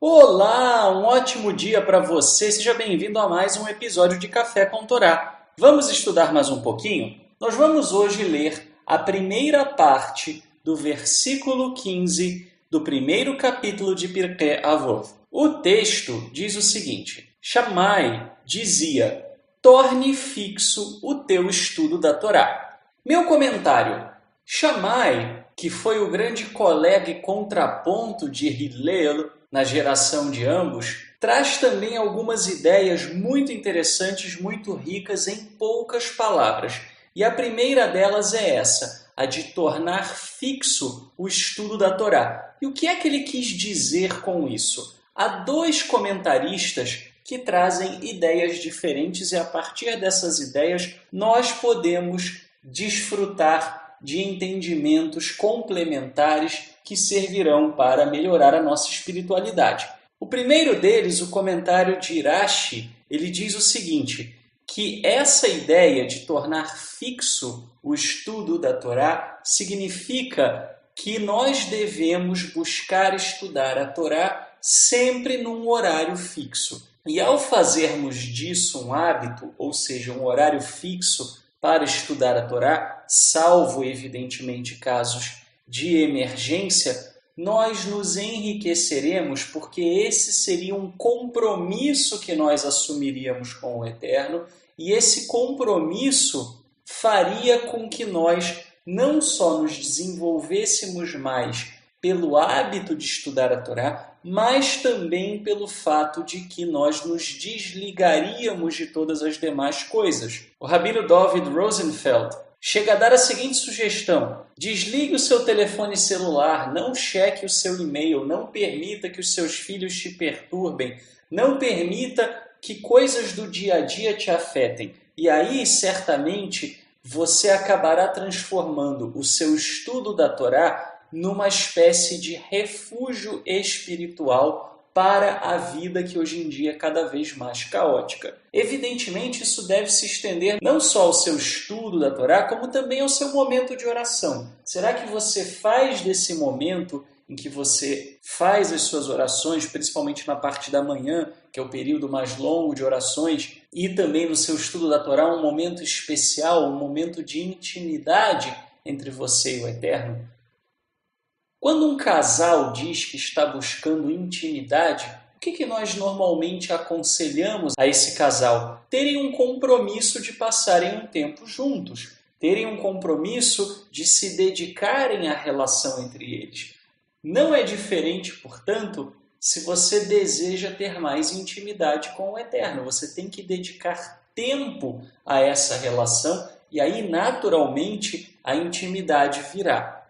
Olá, um ótimo dia para você. Seja bem-vindo a mais um episódio de Café com Torá. Vamos estudar mais um pouquinho? Nós vamos hoje ler a primeira parte do versículo 15 do primeiro capítulo de Pirkei Avot. O texto diz o seguinte: Shammai dizia: torne fixo o teu estudo da Torá. Meu comentário: Shammai, que foi o grande colega e contraponto de Hillel na geração de ambos, traz também algumas ideias muito interessantes, muito ricas em poucas palavras. E a primeira delas é essa, a de tornar fixo o estudo da Torá. E o que é que ele quis dizer com isso? Há dois comentaristas que trazem ideias diferentes e a partir dessas ideias nós podemos desfrutar de entendimentos complementares que servirão para melhorar a nossa espiritualidade. O primeiro deles, o comentário de Irashi, ele diz o seguinte, que essa ideia de tornar fixo o estudo da Torá significa que nós devemos buscar estudar a Torá sempre num horário fixo. E ao fazermos disso um hábito, ou seja, um horário fixo para estudar a Torá, salvo evidentemente casos de emergência, nós nos enriqueceremos porque esse seria um compromisso que nós assumiríamos com o Eterno e esse compromisso faria com que nós não só nos desenvolvêssemos mais pelo hábito de estudar a Torá, mas também pelo fato de que nós nos desligaríamos de todas as demais coisas. O rabino David Rosenfeld chega a dar a seguinte sugestão: desligue o seu telefone celular, não cheque o seu e-mail, não permita que os seus filhos te perturbem, não permita que coisas do dia a dia te afetem. E aí, certamente, você acabará transformando o seu estudo da Torá numa espécie de refúgio espiritual para a vida que hoje em dia é cada vez mais caótica. Evidentemente, isso deve se estender não só ao seu estudo da Torá, como também ao seu momento de oração. Será que você faz desse momento em que você faz as suas orações, principalmente na parte da manhã, que é o período mais longo de orações, e também no seu estudo da Torá, um momento especial, um momento de intimidade entre você e o Eterno? Quando um casal diz que está buscando intimidade, o que nós normalmente aconselhamos a esse casal? Terem um compromisso de passarem um tempo juntos, terem um compromisso de se dedicarem à relação entre eles. Não é diferente, portanto, se você deseja ter mais intimidade com o Eterno. Você tem que dedicar tempo a essa relação e aí, naturalmente, a intimidade virá.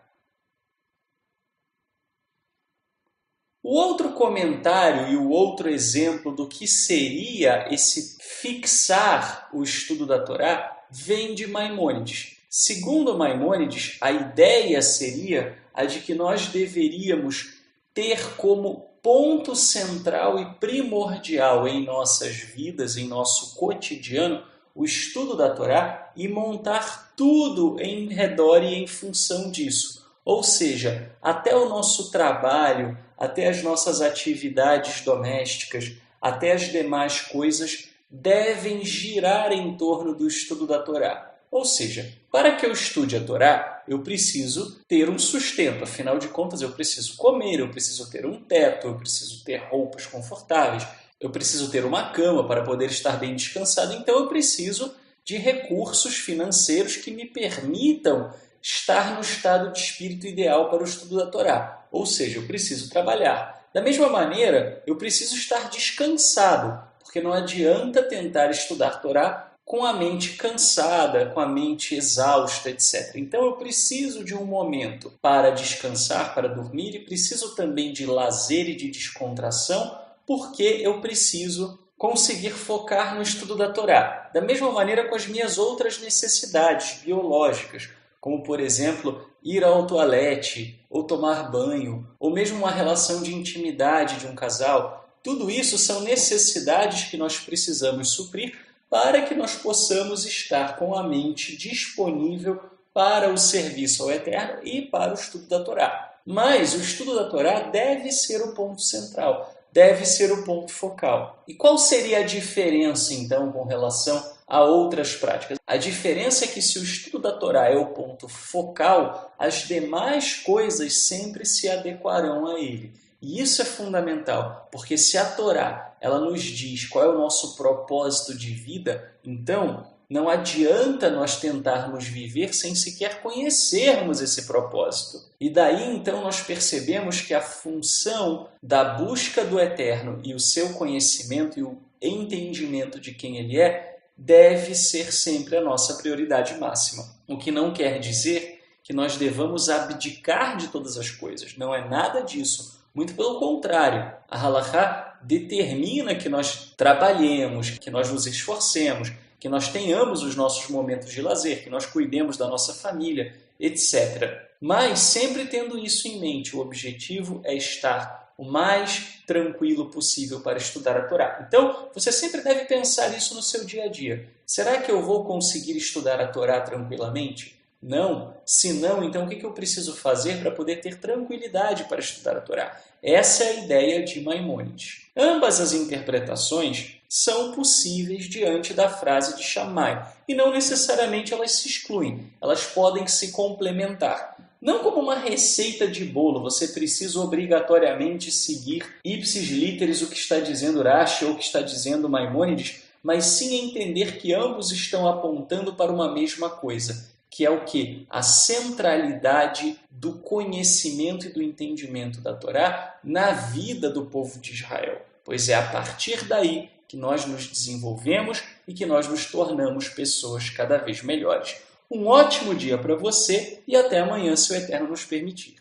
O outro comentário e o outro exemplo do que seria esse fixar o estudo da Torá vem de Maimônides. Segundo Maimônides, a ideia seria a de que nós deveríamos ter como ponto central e primordial em nossas vidas, em nosso cotidiano, o estudo da Torá e montar tudo em redor e em função disso. Ou seja, até o nosso trabalho, até as nossas atividades domésticas, até as demais coisas devem girar em torno do estudo da Torá. Ou seja, para que eu estude a Torá, eu preciso ter um sustento. Afinal de contas, eu preciso comer, eu preciso ter um teto, eu preciso ter roupas confortáveis, eu preciso ter uma cama para poder estar bem descansado. Então, eu preciso de recursos financeiros que me permitam estar no estado de espírito ideal para o estudo da Torá. Ou seja, eu preciso trabalhar. Da mesma maneira, eu preciso estar descansado, porque não adianta tentar estudar Torá com a mente cansada, com a mente exausta, etc. Então eu preciso de um momento para descansar, para dormir, e preciso também de lazer e de descontração, porque eu preciso conseguir focar no estudo da Torá. Da mesma maneira com as minhas outras necessidades biológicas, como, por exemplo, ir ao toalete, ou tomar banho, ou mesmo uma relação de intimidade de um casal. Tudo isso são necessidades que nós precisamos suprir para que nós possamos estar com a mente disponível para o serviço ao Eterno e para o estudo da Torá. Mas o estudo da Torá deve ser o ponto central. deve ser o ponto focal. E qual seria a diferença, então, com relação a outras práticas? A diferença é que se o estudo da Torá é o ponto focal, as demais coisas sempre se adequarão a ele. E isso é fundamental, porque se a Torá ela nos diz qual é o nosso propósito de vida, então não adianta nós tentarmos viver sem sequer conhecermos esse propósito. E daí, então, nós percebemos que a função da busca do Eterno e o seu conhecimento e o entendimento de quem Ele é deve ser sempre a nossa prioridade máxima. O que não quer dizer que nós devamos abdicar de todas as coisas. Não é nada disso. Muito pelo contrário, a Halachá determina que nós trabalhemos, que nós nos esforcemos, que nós tenhamos os nossos momentos de lazer, que nós cuidemos da nossa família, etc. Mas sempre tendo isso em mente, o objetivo é estar o mais tranquilo possível para estudar a Torá. Então, você sempre deve pensar isso no seu dia a dia. Será que eu vou conseguir estudar a Torá tranquilamente? Não. Se não, então o que eu preciso fazer para poder ter tranquilidade para estudar a Torá? Essa é a ideia de Maimônides. Ambas as interpretações são possíveis diante da frase de Shammai, e não necessariamente elas se excluem, elas podem se complementar. Não como uma receita de bolo, você precisa obrigatoriamente seguir ipsis literis o que está dizendo Rashi ou o que está dizendo Maimônides, mas sim entender que ambos estão apontando para uma mesma coisa, que é o quê? A centralidade do conhecimento e do entendimento da Torá na vida do povo de Israel. Pois é a partir daí que nós nos desenvolvemos e que nós nos tornamos pessoas cada vez melhores. Um ótimo dia para você e até amanhã, se o Eterno nos permitir.